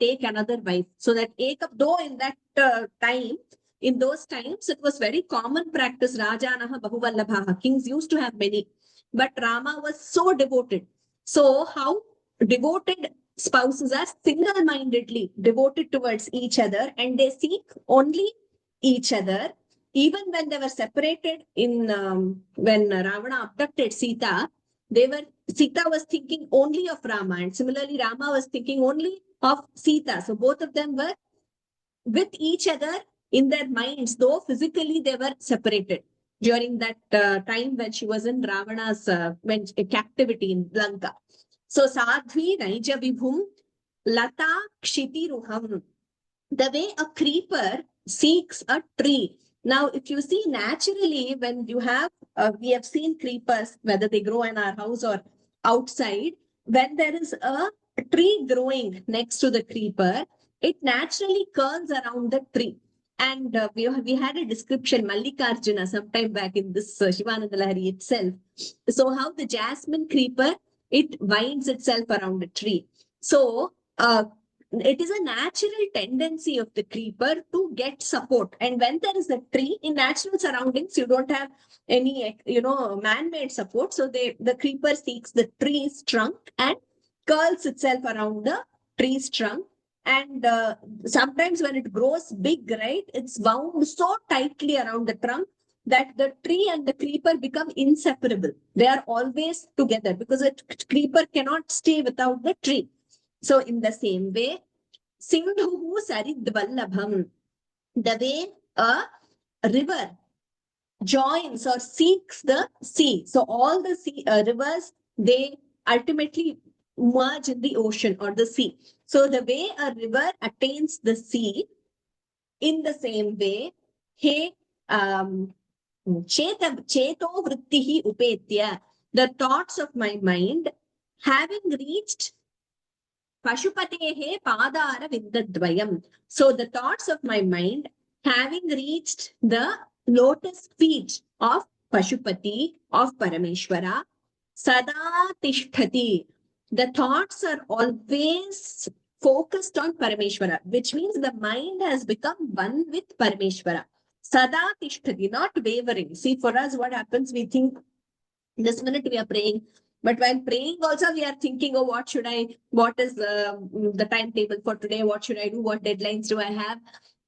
take another wife. So that though in that time, in those times, it was very common practice. Rajanaha Bahuvallabhaha. Kings used to have many. But Rama was so devoted. So how devoted spouses are single-mindedly devoted towards each other, and they seek only each other. Even when they were separated when Ravana abducted Sita, Sita was thinking only of Rama, and similarly Rama was thinking only of Sita. So both of them were with each other in their minds, though physically they were separated during that time when she was in Ravana's captivity in Lanka. So Sadhvi Naija Vibhum Lata Kshitiruham. The way a creeper seeks a tree. Now, if you see naturally, when you have, we have seen creepers, whether they grow in our house or outside, when there is a tree growing next to the creeper, it naturally curls around the tree. And we had a description, Mallikarjuna, sometime back in this Shivanandalahari itself. So how the jasmine creeper, it winds itself around a tree. So it is a natural tendency of the creeper to get support. And when there is a tree in natural surroundings, you don't have any, man-made support. So the creeper seeks the tree's trunk and curls itself around the tree's trunk. And sometimes when it grows big, right, it's wound so tightly around the trunk that the tree and the creeper become inseparable. They are always together because a creeper cannot stay without the tree. So in the same way, Sindhuhu Saridvallabham, the way a river joins or seeks the sea. So all the rivers, they ultimately merge in the ocean or the sea. So the way a river attains the sea, in the same way, he cheto vrittihi upetya, the thoughts of my mind, having reached Pashupatehe Padara Viddadvayam. So the thoughts of my mind, having reached the lotus feet of Pashupati, of Parameshwara, Sada Tishthati. The thoughts are always focused on Parameshwara, which means the mind has become one with Parameshwara. Sada Tishthati, not wavering. See, for us, what happens? We think this minute we are praying, but while praying also we are thinking, oh, what is the timetable for today, what should I do, what deadlines do I have,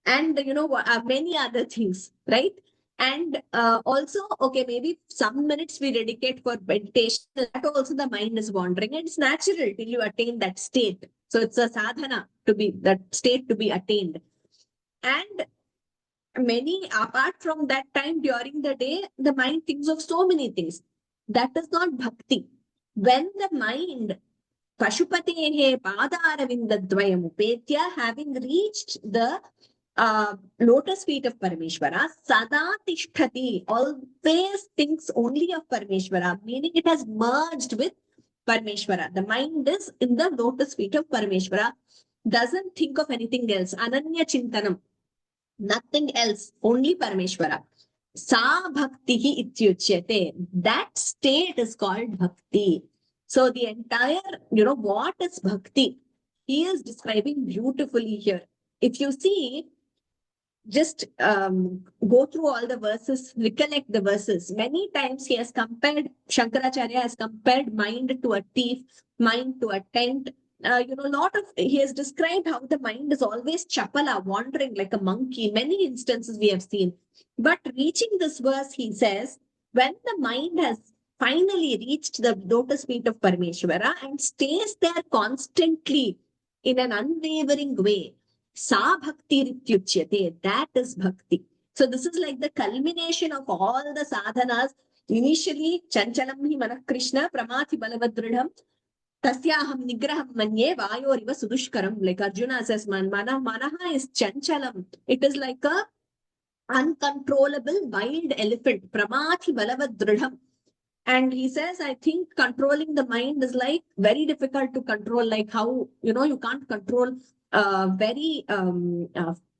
and many other things, right? And also, okay, maybe some minutes we dedicate for meditation, that also the mind is wandering, and it's natural till you attain that state. So it's a sadhana to be that state to be attained. And many, apart from that time during the day, the mind thinks of so many things. That is not bhakti. When the mind, Pashupatehe Padaravinda Upetya, having reached the lotus feet of Parameshwara, Sada Tishthati, always thinks only of Parameshwara, meaning it has merged with Parameshwara. The mind is in the lotus feet of Parameshwara, doesn't think of anything else. Ananya Chintanam. Nothing else, only Parameshwara. Sa bhaktihi ityuchyate. That state is called bhakti. So the entire, what is bhakti? He is describing beautifully here. If you see, just go through all the verses, recollect the verses. Many times Shankaracharya has compared mind to a thief, mind to a tent. He has described how the mind is always chapala, wandering like a monkey. Many instances we have seen. But reaching this verse, he says, when the mind has finally reached the lotus feet of Parameshwara and stays there constantly in an unwavering way, Sa bhakti rityuchyate. That is bhakti. So this is like the culmination of all the sadhanas. Initially, chanchalam hi manah Krishna, pramathi balavadridham, tasyaham nigraham manye vayoriva sudushkaram. Like Arjuna says, manaha is chanchalam. It is like a uncontrollable wild elephant. Pramathi balavadridham. And he says, I think controlling the mind is like very difficult to control, like how, you can't control very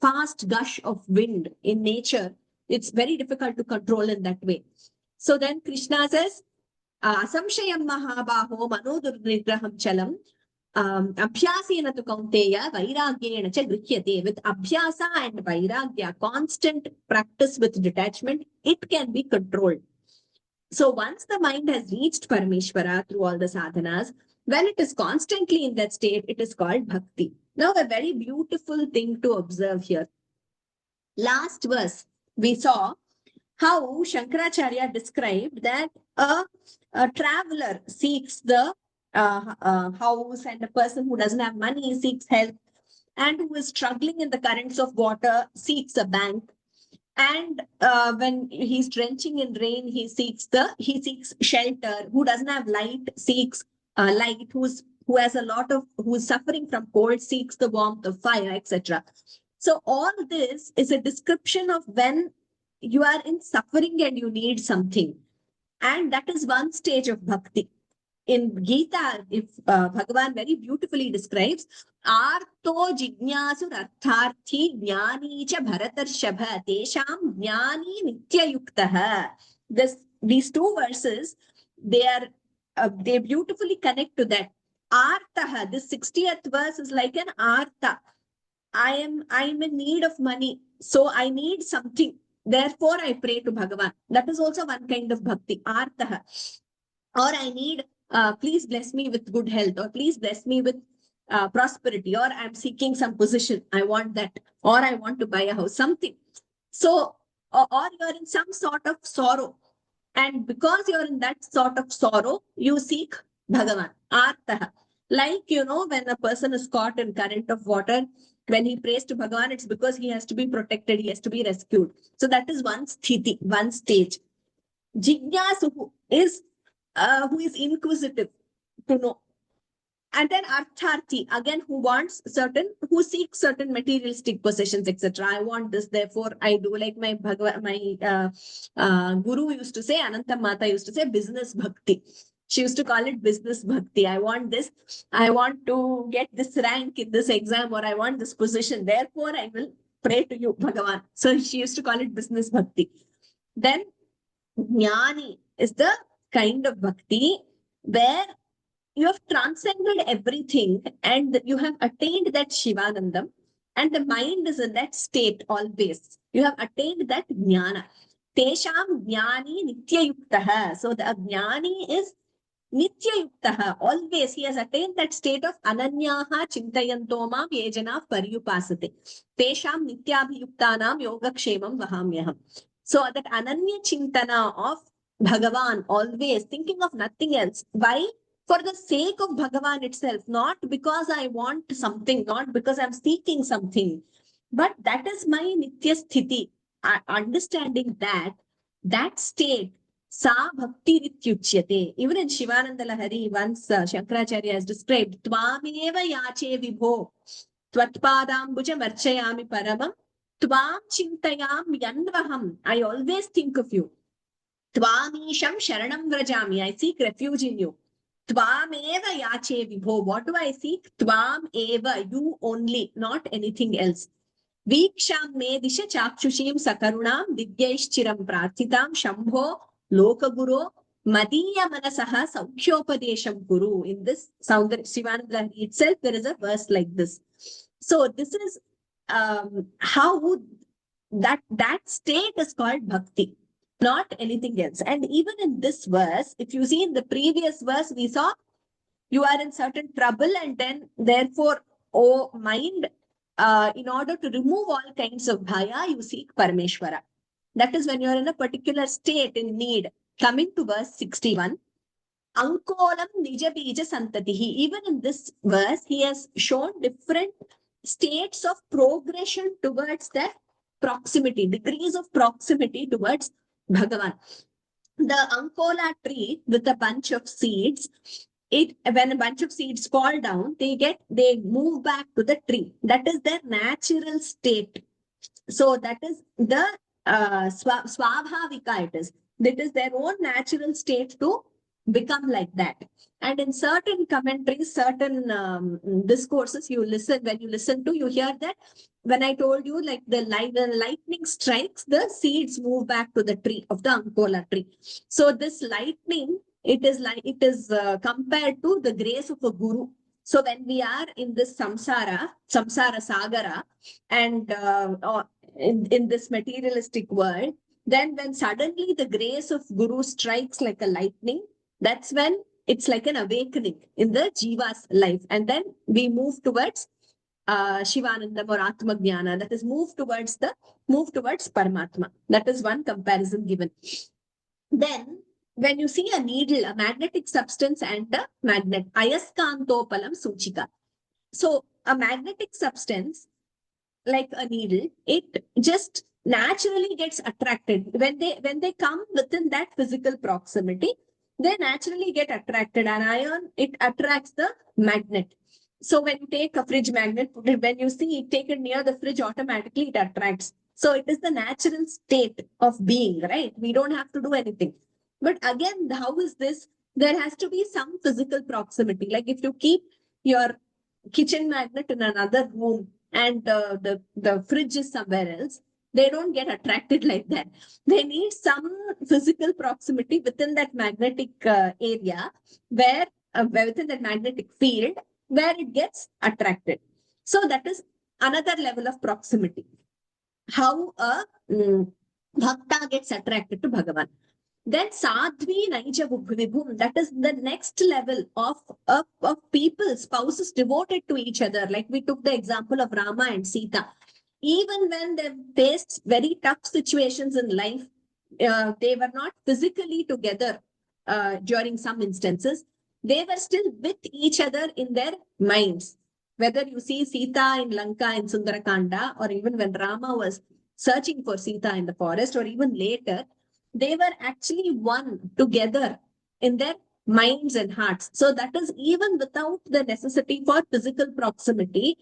fast gush of wind in nature. It's very difficult to control in that way. So then Krishna says, Asamshayam mahabaho manodurnigraham chalam abhyasena tu kaunteya vairagyena cha grihyate. With abhyasa and vairagya, constant practice with detachment, it can be controlled. So once the mind has reached Parameshwara through all the sadhanas, when it is constantly in that state, it is called bhakti. Now, a very beautiful thing to observe here. Last verse, we saw how Shankaracharya described that a traveler seeks the house, and a person who doesn't have money seeks help, and who is struggling in the currents of water seeks a bank. And when he's drenching in rain, he seeks shelter. Who doesn't have light seeks light. Who is suffering from cold seeks the warmth of fire, etc. So all this is a description of when you are in suffering and you need something, and that is one stage of bhakti. In Gita, if Bhagavan very beautifully describes, Arto jignasu artharthi jnani cha bharatarshabha tesham jnani nityayuktaha. These two verses, they beautifully connect to that. Artaha, this 60th verse is like an artha. I'm in need of money, so I need something. Therefore, I pray to Bhagavan. That is also one kind of bhakti, artaha. Or I need, please bless me with good health, or please bless me with prosperity, or I'm seeking some position. I want that, or I want to buy a house, something. So, or you're in some sort of sorrow. And because you're in that sort of sorrow, you seek Bhagavan, artaha. Like, when a person is caught in current of water, When he prays to Bhagavan, it's because he has to be protected, he has to be rescued. So that is one sthiti, one stage. Jignyasuhu is who is inquisitive to know. And then Artharthi, again, who seeks certain materialistic possessions, etc. I want this, therefore I do. Like my Guru used to say, Ananta Mata used to say, business bhakti. She used to call it business bhakti. I want this. I want to get this rank in this exam, or I want this position. Therefore, I will pray to you, Bhagavan. So she used to call it business bhakti. Then Jnani is the kind of bhakti where you have transcended everything and you have attained that Shivanandam, and the mind is in that state always. You have attained that jnana. Tesham jnani nityayuktaha. So the jnani is nityayuktaha. Always he has attained that state of ananyaha chintayanto mam yejana paryupasate. Tesham nityabhiyuktanam yogakshemam vahamyaham. So that ananya chintana of Bhagavan, always thinking of nothing else. Why? For the sake of Bhagavan itself, not because I want something, not because I'm seeking something, but that is my nitya sthiti. Understanding that state, sa bhakti rityuchyate. Even in Shivanandalahari, once Shankaracharya has described, Tvameva yache vibho, tvatpadambuja marchayami paramam, tvam chintayam yanvaham. I always think of you. Tvamisham sharanam vrajami. I seek refuge in you. Tvam eva yache vibho. What do I seek? Tvam eva, you only, not anything else. Viksham me disha chakshushim sakarunam divyaischchiram prarthitam shambho lokaguro madiya manasaha saukhyopadesham guru. In this Shivanandalahari itself, there is a verse like this. So this is how that state is called bhakti, not anything else. And even in this verse, if you see in the previous verse, we saw you are in certain trouble, and then therefore, oh mind, in order to remove all kinds of bhaya, you seek Parameshwara. That is when you are in a particular state in need. Coming to verse 61, Ankolam Nija Bija Santatihi. Even in this verse, he has shown different states of progression towards that proximity, degrees of proximity towards Bhagavan. The Ankola tree with a bunch of seeds, when a bunch of seeds fall down, they move back to the tree. That is their natural state. So that is the swabhavika it is. That is their own natural state to become like that. And in certain commentaries, certain discourses when you listen to, you hear that when I told you, like the lightning strikes, the seeds move back to the tree of the Ankola tree. So this lightning, it is compared to the grace of a guru. So when we are in this samsara sagara, and in this materialistic world, then when suddenly the grace of guru strikes like a lightning, that's when it's like an awakening in the jiva's life. And then we move towards Shivanandam or Atma Jnana, that is move towards Paramatma. That is one comparison given. Then when you see a needle, a magnetic substance and a magnet, ayaskantopalam suchika. So a magnetic substance like a needle, it just naturally gets attracted. When they come within that physical proximity, they naturally get attracted. An iron, it attracts the magnet. So when you take a fridge magnet, when you see it taken near the fridge, automatically it attracts. So it is the natural state of being, right? We don't have to do anything. But again, how is this? There has to be some physical proximity. Like if you keep your kitchen magnet in another room and the fridge is somewhere else, they don't get attracted like that. They need some physical proximity within that magnetic area where within that magnetic field where it gets attracted. So that is another level of proximity. How a bhakta gets attracted to Bhagavan. Then sadhvi naija vibhum, that is the next level of people, spouses devoted to each other. Like we took the example of Rama and Sita. Even when they faced very tough situations in life, they were not physically together during some instances. They were still with each other in their minds. Whether you see Sita in Lanka in Sundarakanda, or even when Rama was searching for Sita in the forest, or even later, they were actually one together in their minds and hearts. So that is even without the necessity for physical proximity,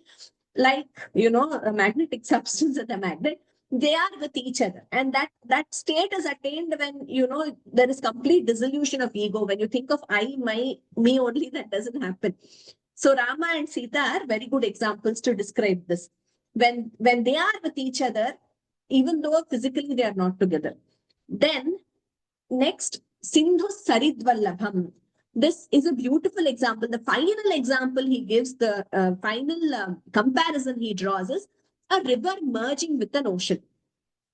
like, a magnetic substance and a magnet, they are with each other. And that state is attained when, there is complete dissolution of ego. When you think of I, my, me only, that doesn't happen. So Rama and Sita are very good examples to describe this. When they are with each other, even though physically they are not together. Then next, Sindhu Saridvallabham. This is a beautiful example. The final example he gives, the final comparison he draws is a river merging with an ocean.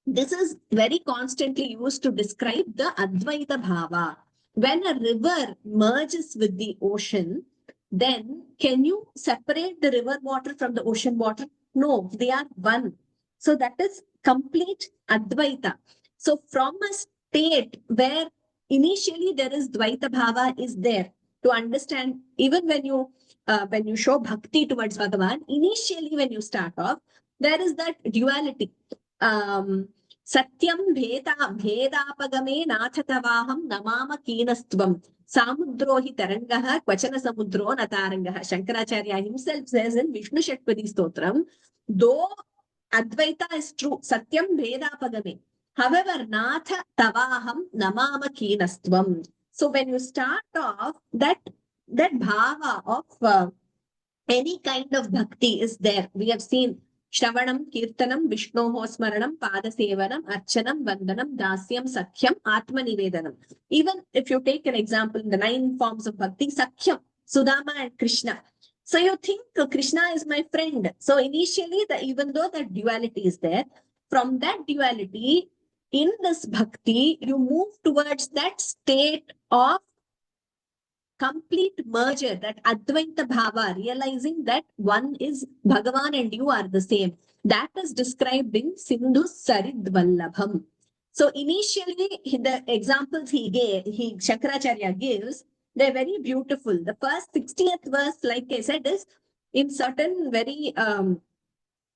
This is very constantly used to describe the Advaita Bhava. When a river merges with the ocean, then can you separate the river water from the ocean water? No, they are one. So that is complete Advaita. So from a state where initially there is Dvaita Bhava is there, to understand, even when you show bhakti towards Bhagavan, initially when you start off, there is that duality. Satyam bhedapagame nachatavaham namama kinastvam samudrohi tarangaha kvachana samudro natarangaha. Shankaracharya himself says in Vishnu Shatpadi Stotram, though Advaita is true, Satyam bhedapagame. However, Natha tavaham namama kinastvam. So when you start off, that bhava of any kind of bhakti is there. We have seen Shravanam, Kirtanam, Vishnoho Smaranam, Padasevanam, Archanam, Vandanam, Dasyam, Sakhyam, Atma Nivedanam. Even if you take an example in the 9 forms of bhakti, Sakhyam, Sudama and Krishna. So you think Krishna is my friend. So initially, even though that duality is there, from that duality, in this bhakti, you move towards that state of complete merger, that Advaita Bhava, realizing that one is Bhagavan and you are the same. That is described in Sindhu Saridvallabham. So initially, the examples Shankaracharya gives, they're very beautiful. The first 60th verse, like I said, is in certain very,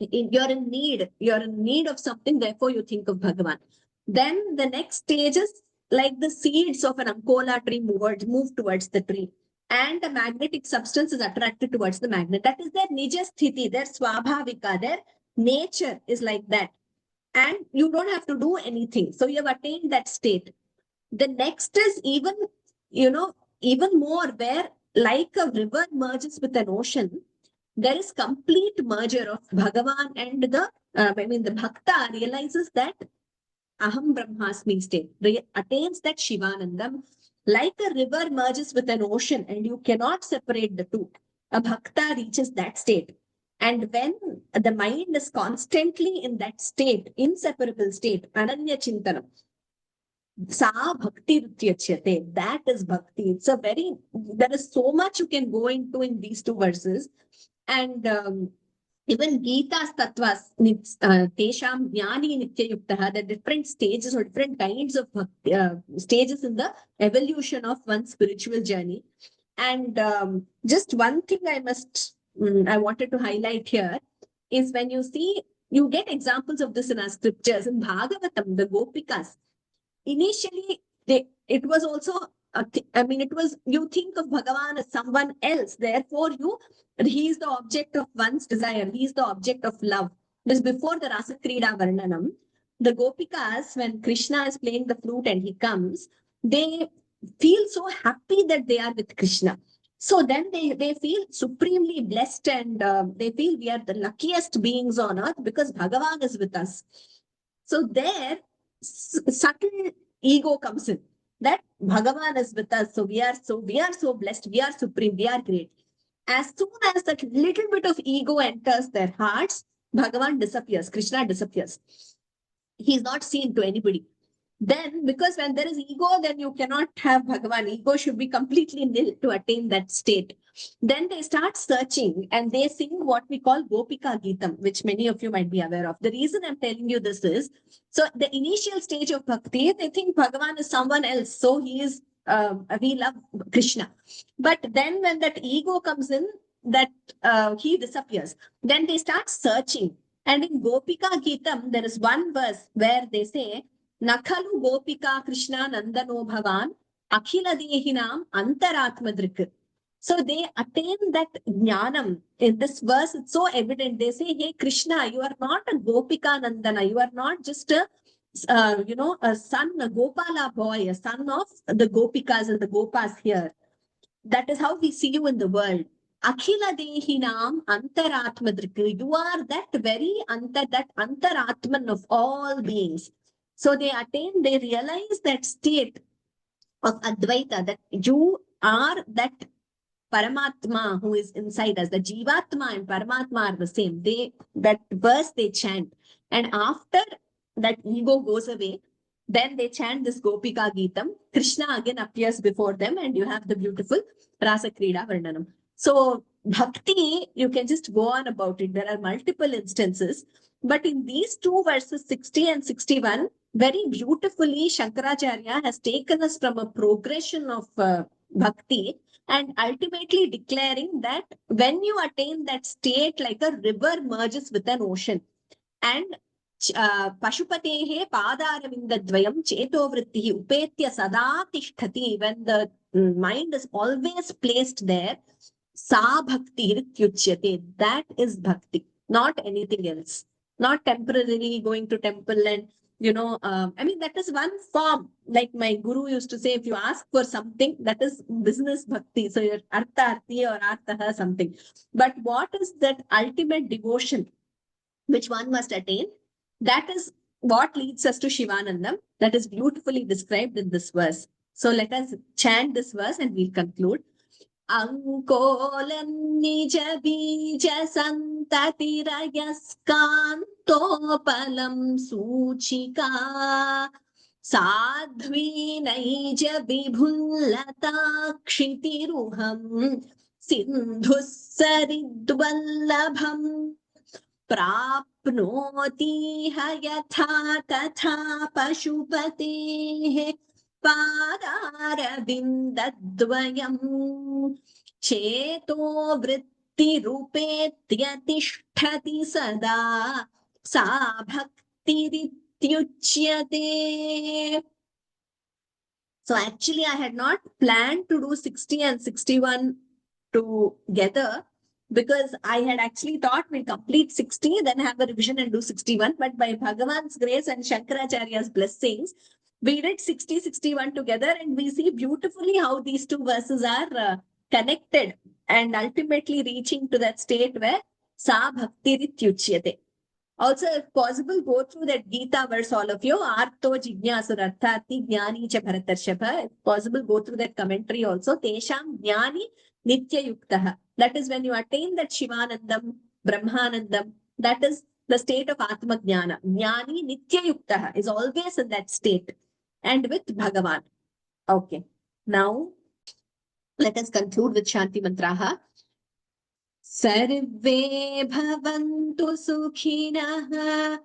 you're in need of something, therefore you think of Bhagavan. Then the next stage is like the seeds of an Ankola tree move towards the tree. And the magnetic substance is attracted towards the magnet. That is their Nija Sthiti, their Swabhavika, their nature is like that. And you don't have to do anything. So you have attained that state. The next is even more, where like a river merges with an ocean, there is complete merger of Bhagavan and the Bhakta realizes that Aham Brahmasmi state, attains that Shivanandam, like a river merges with an ocean and you cannot separate the two. A Bhakta reaches that state. And when the mind is constantly in that state, inseparable state, Ananya Chintanam, Sa Bhakti Rutyachyate, that is Bhakti. There is so much you can go into in these 2 verses. And even Gita's tattvas, Tesham Jnani Nityayuktaha, the different stages or different kinds of stages in the evolution of one's spiritual journey. And just one thing I wanted to highlight here is when you get examples of this in our scriptures. In Bhagavatam, the Gopikas, initially, it was also, you think of Bhagavan as someone else. Therefore, he is the object of one's desire. He is the object of love. This before the Rasa Krida Varnanam. The Gopikas, when Krishna is playing the flute and he comes, they feel so happy that they are with Krishna. So then they feel supremely blessed, and they feel we are the luckiest beings on earth because Bhagavan is with us. So there, subtle ego comes in, that Bhagavan is with us. So we are so blessed. We are supreme. We are great. As soon as that little bit of ego enters their hearts, Bhagavan disappears. Krishna disappears. He is not seen to anybody. Then, because when there is ego, then you cannot have Bhagavan. Ego should be completely nil to attain that state. Then they start searching and they sing what we call Gopika Geetam, which many of you might be aware of. The reason I'm telling you this is, so the initial stage of bhakti, they think Bhagavan is someone else. So he is, we love Krishna. But then when that ego comes in, that he disappears. Then they start searching. And in Gopika Geetam, there is one verse where they say, Nakhalu Gopika Krishna Nandano Bhavan Akhila Dehinam Antaratmadrik. So they attain that jnanam. In this verse, it's so evident. They say, hey, Krishna, you are not a Gopika Nandana. You are not just a, a son, a Gopala boy, a son of the Gopikas and the Gopas here. That is how we see you in the world. Akhila Dehinam Antaratmadrik. You are that very that Antaratman of all beings. So they attain, they realize that state of Advaita, that you are that Paramatma who is inside us. The Jivatma and Paramatma are the same. That verse they chant. And after that ego goes away, then they chant this Gopika Geetam. Krishna again appears before them, and you have the beautiful Rasa Krida Varnanam. So bhakti, you can just go on about it. There are multiple instances. But in these two verses, 60 and 61, very beautifully, Shankaracharya has taken us from a progression of bhakti and ultimately declaring that when you attain that state, like a river merges with an ocean, and Pashupatehe Padaravindadvayam Chetovrittihi Upetya Sada Tishtati, when the mind is always placed there, Sa Bhakti Rityuchyate, that is bhakti, not anything else. Not temporarily going to temple and that is one form. Like my guru used to say, if you ask for something, that is business bhakti. So your artha arthi or arthaha something. But what is that ultimate devotion which one must attain? That is what leads us to Shivanandam. That is beautifully described in this verse. So let us chant this verse and we'll conclude. Ankolam nija bija santatirayaskantopalam suchika sadhvi naija vibhullataakshitiruham sindhusaridvallabham prapnoti hayatha tatha pashupatehe पादारविन्दद्वयम् चेतो वृत्तिरूपेत्यतिष्ठति सदा सा भक्तिरित्युच्यते. So actually I had not planned to do 60 and 61 together, because I had actually thought we'll complete 60, then have a revision and do 61. But by Bhagavan's grace and Shankaracharya's blessings, we did 60, 61 together, and we see beautifully how these two verses are connected and ultimately reaching to that state where Sa Bhakti Rityuchyate. Also, if possible, go through that Gita verse, all of you. Arto Jignasurarthati Jnani Cha Bharatarshapha. If possible, go through that commentary also. Tesham Jnani Nitya Yuktaha. That is when you attain that Shivanandam, Brahmanandam. That is the state of Atma Jnana. Jnani Nitya Yuktaha is always in that state. And with Bhagavan. Okay. Now, let us conclude with Shanti Mantraha. Sarve bhavantu sukhinah,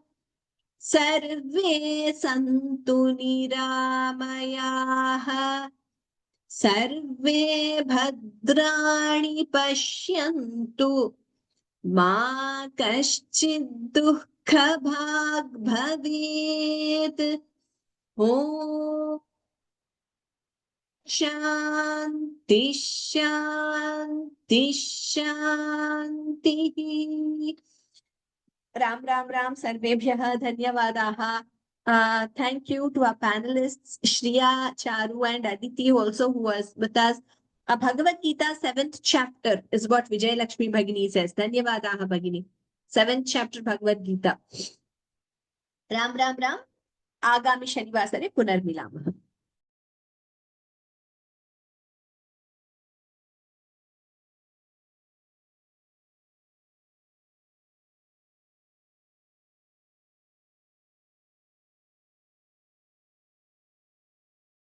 sarve santu niramayah, sarve bhadrani pashyantu, ma kaschid dukkha bhag bhavet. Om Shanti Shanti Shanti. Ram Ram Ram Sarvebhyah Dhanyavadaha. Thank you to our panelists, Shriya, Charu, and Aditi also, who was with us. Bhagavad Gita, 7th chapter is what Vijay Lakshmi Bhagini says. Dhanyavadaha Bhagini. 7th chapter Bhagavad Gita. Ram Ram Ram. आगामी शनिवासरे पुनर्मिलामः.